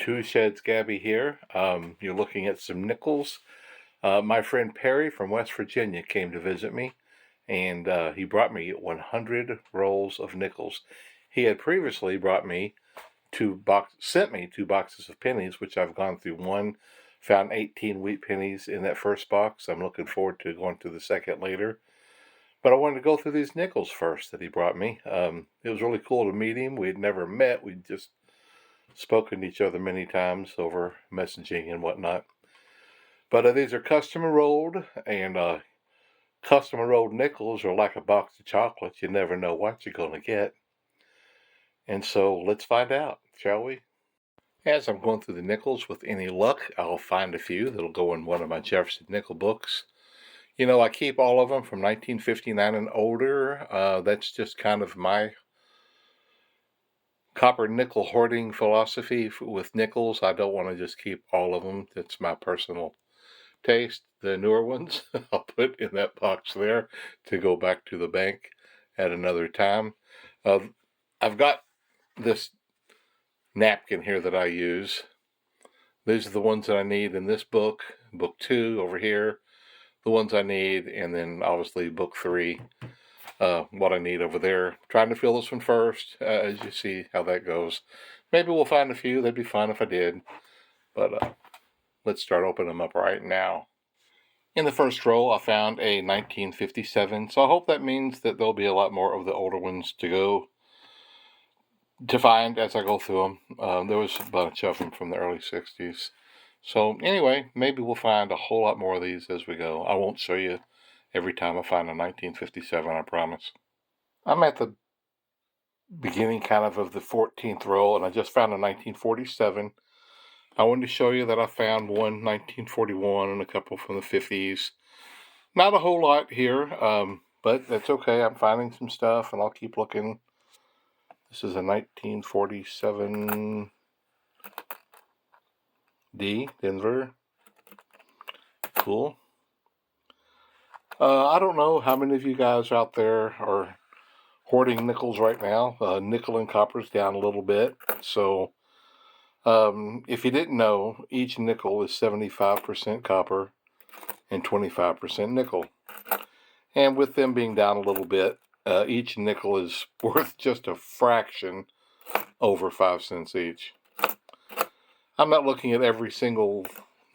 Twosheds Gabby here. You're looking at some nickels. My friend Perry from West Virginia came to visit me, and he brought me 100 rolls of nickels. He had previously sent me 2 boxes of pennies, which I've gone through. One, found 18 wheat pennies in that first box. I'm looking forward to going through the second later. But I wanted to go through these nickels first that he brought me. It was really cool to meet him. We had never met. We'd just spoken to each other many times over messaging and whatnot. But these are customer rolled, and customer rolled nickels are like a box of chocolates. You never know what you're going to get. And so let's find out, shall we? As I'm going through the nickels, with any luck, I'll find a few that'll go in one of my Jefferson nickel books. You know, I keep all of them from 1959 and older. That's just kind of my copper nickel hoarding philosophy with nickels. I don't want to just keep all of them. That's my personal taste. The newer ones I'll put in that box there to go back to the bank at another time. I've got this napkin here that I use. These are the ones that I need in this book 2 over here, the ones I need, and then obviously book 3, what I need over there. Trying to fill this one first, as you see how that goes. Maybe we'll find a few. That'd be fine if I did. But let's start opening them up right now. In the first row, I found a 1957, so I hope that means that there'll be a lot more of the older ones to find as I go through them. There was a bunch of them from the early 60s. So anyway, maybe we'll find a whole lot more of these as we go. I won't show you every time I find a 1957, I promise. I'm at the beginning kind of the 14th row, and I just found a 1947. I wanted to show you that I found one 1941 and a couple from the 50s. Not a whole lot here, but that's okay. I'm finding some stuff, and I'll keep looking. This is a 1947 D, Denver. Cool. I don't know how many of you guys out there are hoarding nickels right now. Nickel and copper's down a little bit, so if you didn't know, each nickel is 75% copper and 25% nickel. And with them being down a little bit, each nickel is worth just a fraction over 5 cents each. I'm not looking at every single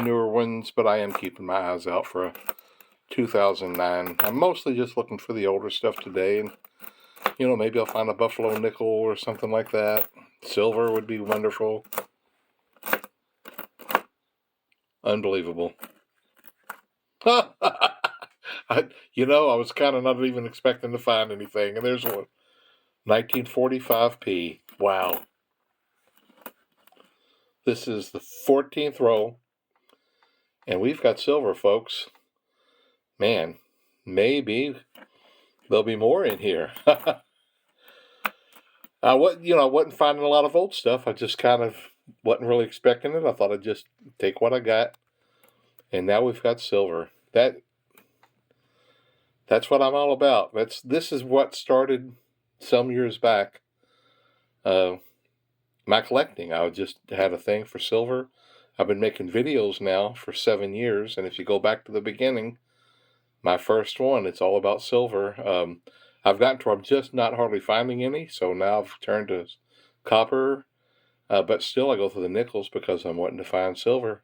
newer ones, but I am keeping my eyes out for a 2009. I'm mostly just looking for the older stuff today, and maybe I'll find a buffalo nickel or something like that. Silver would be wonderful. Unbelievable. I was kind of not even expecting to find anything, and there's one. 1945p. Wow. This is the 14th row, and we've got silver, folks. Man, maybe there'll be more in here. I wasn't finding a lot of old stuff. I just kind of wasn't really expecting it. I thought I'd just take what I got. And now we've got silver. That's what I'm all about. This is what started some years back. My collecting. I just had a thing for silver. I've been making videos now for 7 years, and if you go back to the beginning, my first one, it's all about silver. I've gotten to where I'm just not hardly finding any, so now I've turned to copper, but still I go through the nickels because I'm wanting to find silver.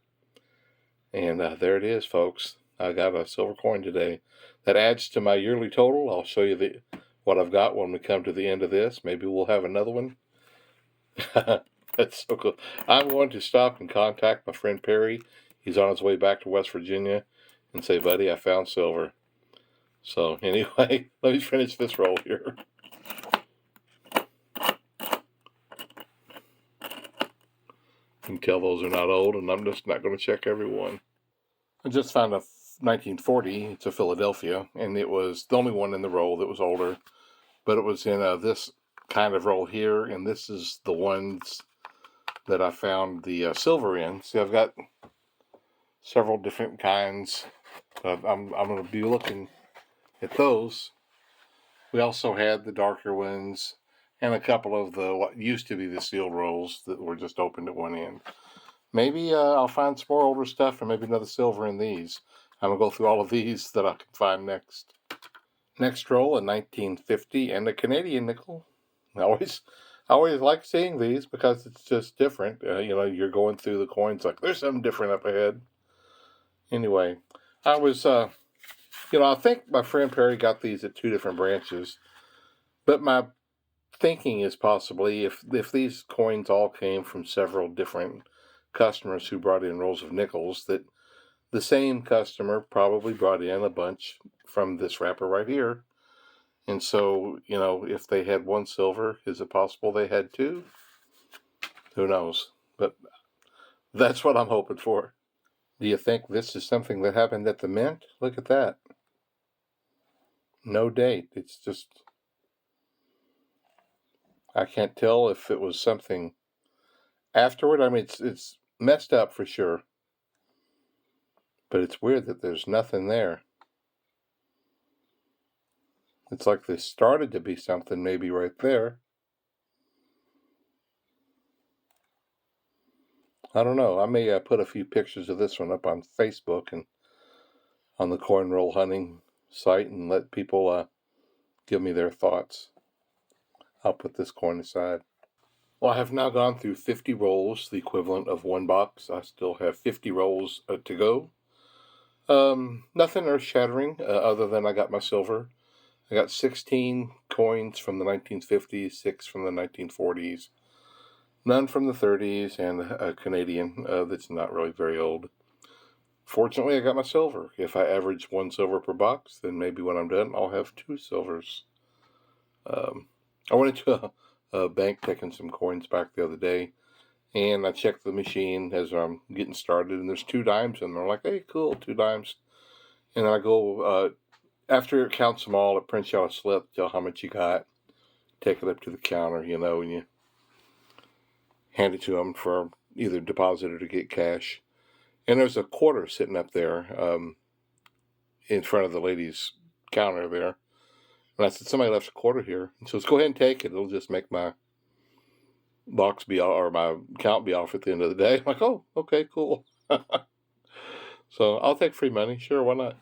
And there it is, folks. I got a silver coin today. That adds to my yearly total. I'll show you what I've got when we come to the end of this. Maybe we'll have another one. That's so cool. I'm going to stop and contact my friend Perry. He's on his way back to West Virginia, and say, buddy, I found silver. So anyway, let me finish this roll here. You can tell those are not old, and I'm just not going to check every one. I just found a 1940. It's a Philadelphia, and it was the only one in the roll that was older. But it was in this kind of roll here, and this is the ones that I found the silver in. See, I've got several different kinds. I'm going to be looking at those. We also had the darker ones and a couple of what used to be the sealed rolls that were just opened at one end. Maybe I'll find some more older stuff and maybe another silver in these. I'm going to go through all of these that I can find next. Next roll, a 1950 and a Canadian nickel. I always like seeing these because it's just different. You're going through the coins like there's something different up ahead. Anyway, I was, I think my friend Perry got these at two different branches. But my thinking is possibly if these coins all came from several different customers who brought in rolls of nickels, that the same customer probably brought in a bunch from this wrapper right here. And so, if they had one silver, is it possible they had two? Who knows? But that's what I'm hoping for. Do you think this is something that happened at the mint? Look at that. No date. It's just, I can't tell if it was something afterward. I mean, it's messed up for sure. But it's weird that there's nothing there. It's like there started to be something maybe right there. I don't know. I may put a few pictures of this one up on Facebook and on the coin roll hunting site and let people give me their thoughts. I'll put this coin aside. Well, I have now gone through 50 rolls, the equivalent of one box. I still have 50 rolls to go. Nothing earth-shattering other than I got my silver. I got 16 coins from the 1950s, 6 from the 1940s, none from the 30s, and a Canadian that's not really very old. Fortunately, I got my silver. If I average one silver per box, then maybe when I'm done, I'll have two silvers. I went into a bank taking some coins back the other day, and I checked the machine as I'm getting started, and there's 2 dimes in there. I'm like, hey, cool, 2 dimes. And then I go, after it counts them all, it prints you out a slip, tell how much you got, take it up to the counter, and you hand it to them for either deposit or to get cash. And there's a quarter sitting up there in front of the lady's counter there. And I said, somebody left a quarter here. And she says, go ahead and take it. It'll just make my box be off, or my account be off at the end of the day. I'm like, oh, okay, cool. So I'll take free money. Sure, why not?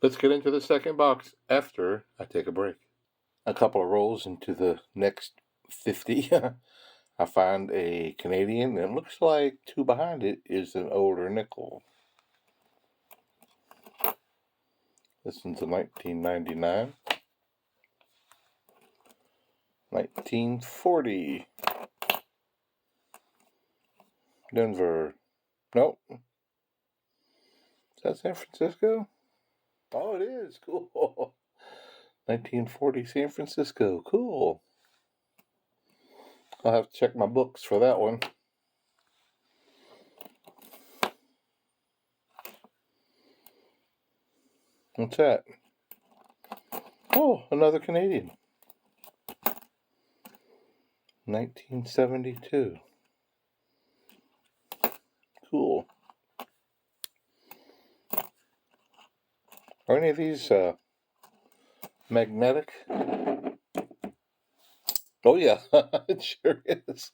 Let's get into the second box after I take a break. A couple of rolls into the next 50. I find a Canadian, and it looks like 2 behind it is an older nickel. This one's a 1999. 1940. Denver. Nope. Is that San Francisco? Oh, it is. Cool. 1940 San Francisco. Cool. I'll have to check my books for that one. What's that? Oh, another Canadian. 1972. Cool. Are any of these magnetic? Oh, yeah. It sure is.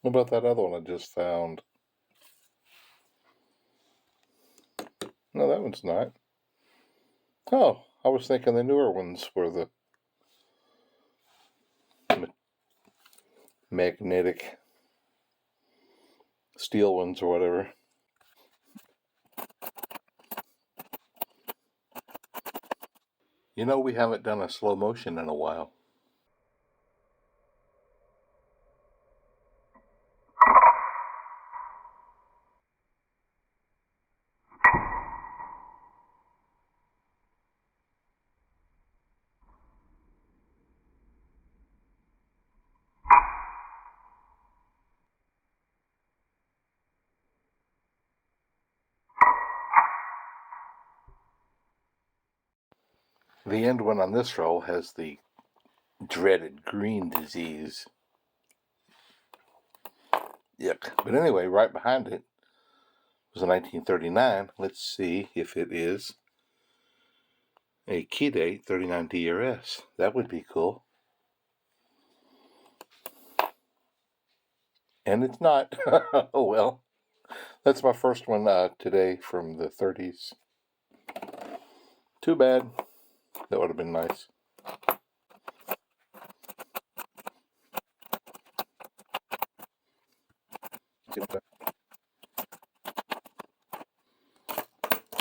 What about that other one I just found? No, that one's not. Oh, I was thinking the newer ones were the magnetic steel ones or whatever. We haven't done a slow motion in a while. The end one on this roll has the dreaded green disease. Yuck. But anyway, right behind it was a 1939. Let's see if it is a key date 39 DRS. That would be cool. And it's not. Oh well. That's my first one today from the 30s. Too bad. That would have been nice.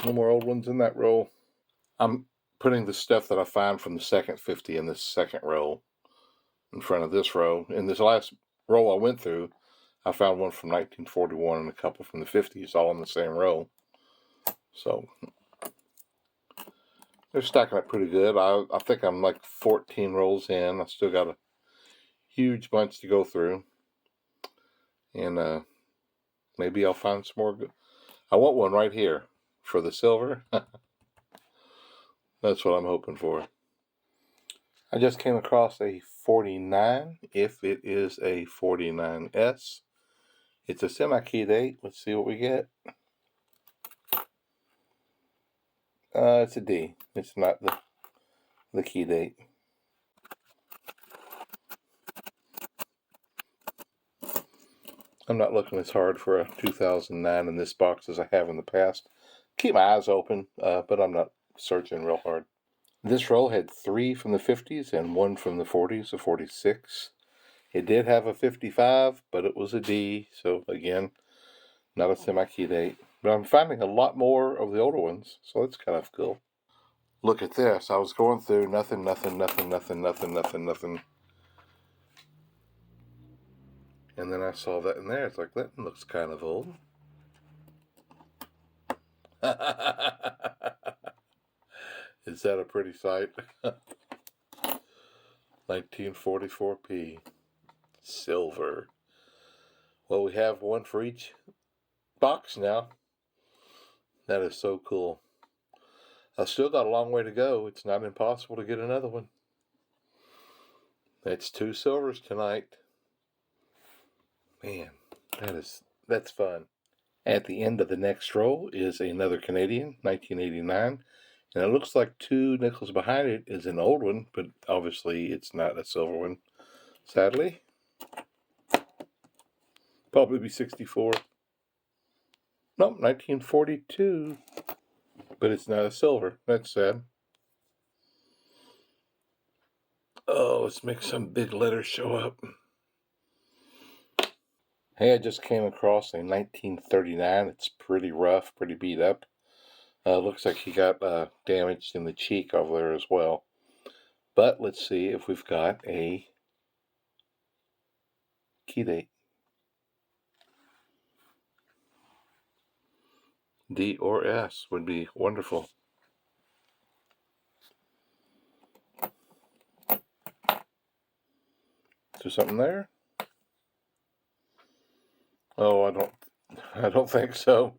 No more old ones in that row. I'm putting the stuff that I find from the second 50 in this second row in front of this row. In this last row I went through, I found one from 1941 and a couple from the 50s all in the same row. So they're stacking up pretty good. I think I'm like 14 rolls in. I still got a huge bunch to go through. And maybe I'll find some more. I want one right here for the silver. That's what I'm hoping for. I just came across a 49, if it is a 49S. It's a semi-key date. Let's see what we get. It's a D. It's not the key date. I'm not looking as hard for a 2009 in this box as I have in the past. Keep my eyes open, but I'm not searching real hard. This roll had 3 from the 50s and 1 from the 40s, a 46. It did have a 55, but it was a D, so again, not a semi-key date. But I'm finding a lot more of the older ones, so that's kind of cool. Look at this. I was going through nothing. And then I saw that in there. It's like, that looks kind of old. Is that a pretty sight? 1944p. Silver. Well, we have one for each box now. That is so cool. I've still got a long way to go. It's not impossible to get another one. That's 2 silvers tonight. Man, that's fun. At the end of the next row is another Canadian, 1989. And it looks like 2 nickels behind it is an old one, but obviously it's not a silver one, sadly. Probably be 64. Nope, 1942. But it's not a silver. That's sad. Oh, let's make some big letters show up. Hey, I just came across a 1939. It's pretty rough, pretty beat up. Looks like he got damaged in the cheek over there as well. But let's see if we've got a key date. D or S would be wonderful. Is there something there? Oh, I don't think so.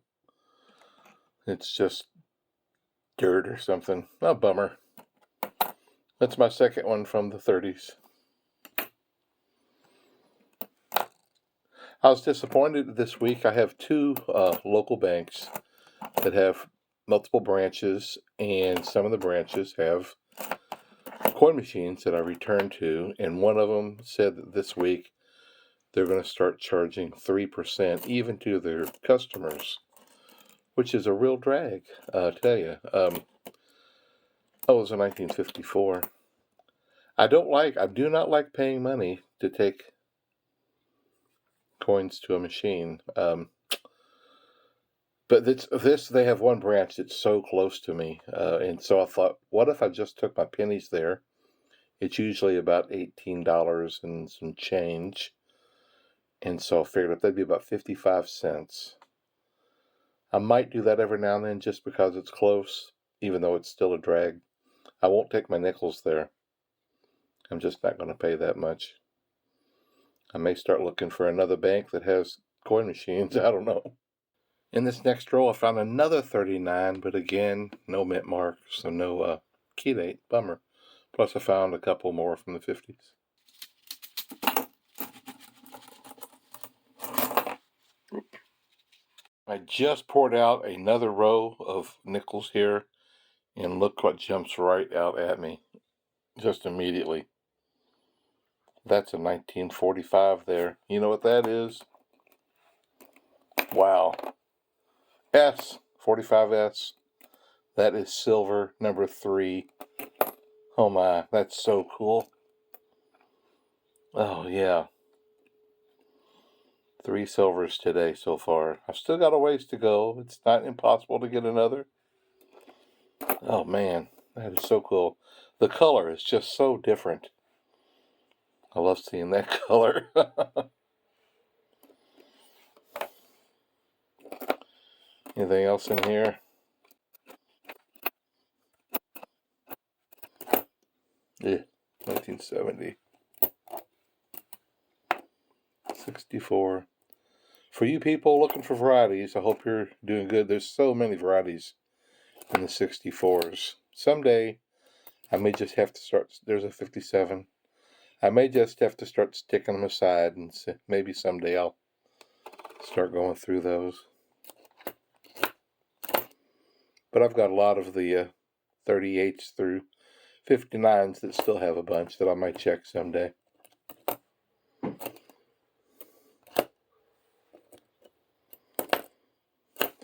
It's just dirt or something. Oh, bummer. That's my second one from the 30s. I was disappointed this week. I have 2 local banks that have multiple branches, and some of the branches have coin machines that I returned to, and one of them said that this week they're going to start charging 3% even to their customers, which is a real drag, I tell you. It was in 1954. I do not like paying money to take coins to a machine. But they have one branch that's so close to me, and so I thought, what if I just took my pennies there? It's usually about $18 and some change, and so I figured that'd be about 55 cents. I might do that every now and then just because it's close, even though it's still a drag. I won't take my nickels there. I'm just not going to pay that much. I may start looking for another bank that has coin machines. I don't know. In this next row, I found another 39, but again, no mint mark, so no key date. Bummer. Plus, I found a couple more from the 50s. I just poured out another row of nickels here, and look what jumps right out at me just immediately. That's a 1945 there. You know what that is? Wow. S, 45S. That is silver, number 3. Oh my, that's so cool. Oh yeah. 3 silvers today so far. I've still got a ways to go. It's not impossible to get another. Oh man, that is so cool. The color is just so different. I love seeing that color. Anything else in here? Yeah, 1970. 64. For you people looking for varieties, I hope you're doing good. There's so many varieties in the 64s. Someday, I may just have to start. There's a 57. I may just have to start sticking them aside, and maybe someday I'll start going through those. But I've got a lot of the 38s through 59s that still have a bunch that I might check someday.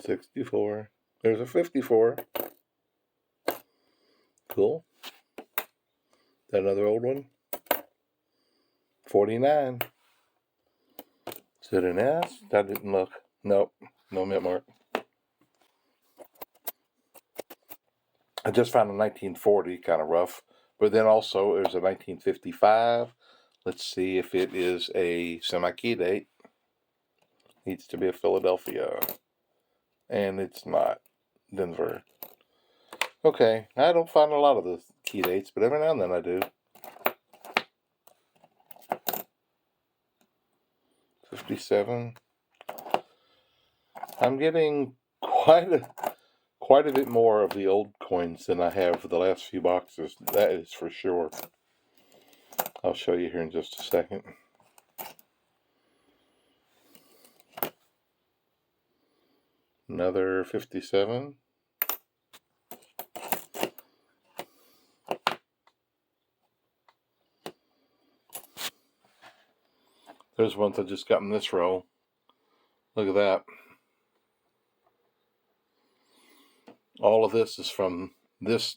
'64. There's a 54. Cool. That another old one? 49. Is it an S? I didn't look. Nope. No mint mark. I just found a 1940, kind of rough. But then also there's a 1955. Let's see if it is a semi-key date. Needs to be a Philadelphia. And it's not. Denver. Okay, I don't find a lot of the key dates, but every now and then I do. 57. I'm getting quite a bit more of the old coins than I have for the last few boxes. That is for sure. I'll show you here in just a second. Another 57. There's ones I just got in this row. Look at that. All of this is from this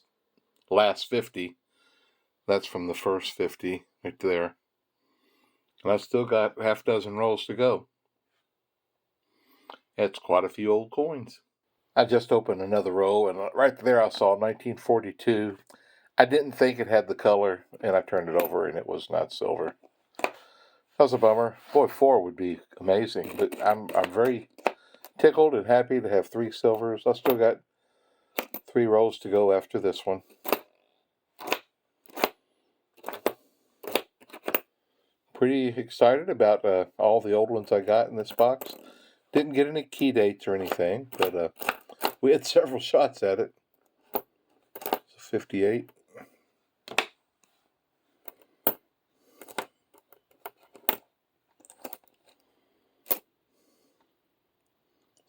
last 50. That's from the first 50 right there. And I've still got half a dozen rows to go. That's quite a few old coins. I just opened another row, and right there I saw 1942. I didn't think it had the color, and I turned it over, and it was not silver. That was a bummer. Boy, 4 would be amazing, but I'm very tickled and happy to have 3 silvers. I still got 3 rows to go after this one. Pretty excited about all the old ones I got in this box. Didn't get any key dates or anything, but we had several shots at it. It's a 58.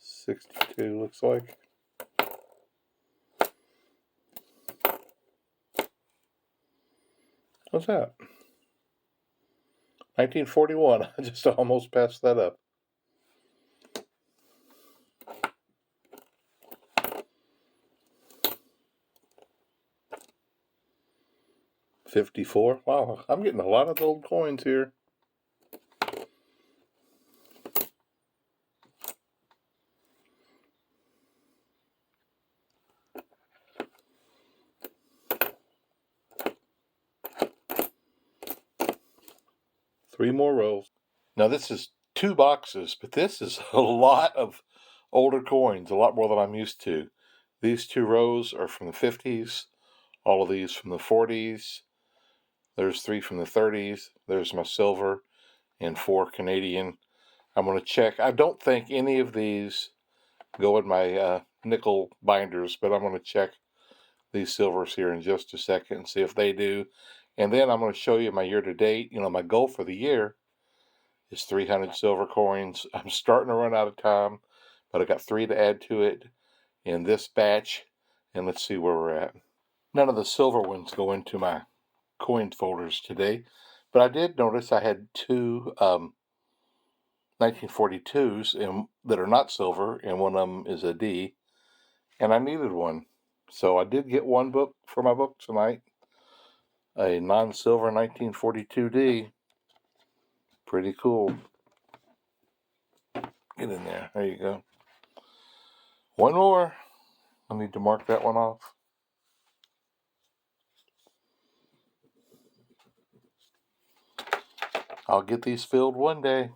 62 looks like. What's that? 1941. I just almost passed that up. '54. Wow, I'm getting a lot of old coins here. Three more rows. Now this is 2 boxes, but this is a lot of older coins, a lot more than I'm used to. These 2 rows are from the 50s, all of these from the 40s. There's 3 from the 30s. There's my silver and 4 Canadian. I'm going to check. I don't think any of these go in my nickel binders, but I'm going to check these silvers here in just a second and see if they do. And then I'm going to show you my year-to-date. You know, my goal for the year is 300 silver coins. I'm starting to run out of time, but I got 3 to add to it in this batch, and let's see where we're at. None of the silver ones go into my coin folders today, but I did notice I had 2 1942s that are not silver, and one of them is a D, and I needed one. So I did get one book for my book tonight, a non-silver 1942 D. Pretty cool. Get in there. There you go. One more. I need to mark that one off. I'll get these filled one day.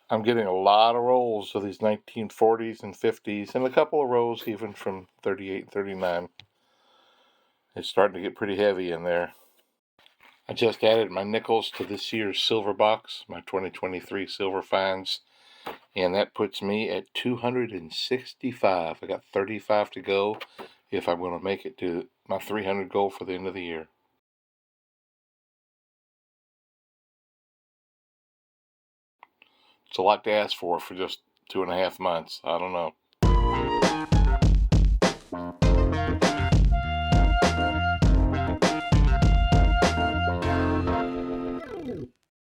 I'm getting a lot of rolls of these 1940s and 50s, and a couple of rolls even from 38 and 39. It's starting to get pretty heavy in there. I just added my nickels to this year's silver box, my 2023 silver finds, and that puts me at 265. I got 35 to go if I'm going to make it to my 300 goal for the end of the year. It's a lot to ask for just 2.5 months. I don't know.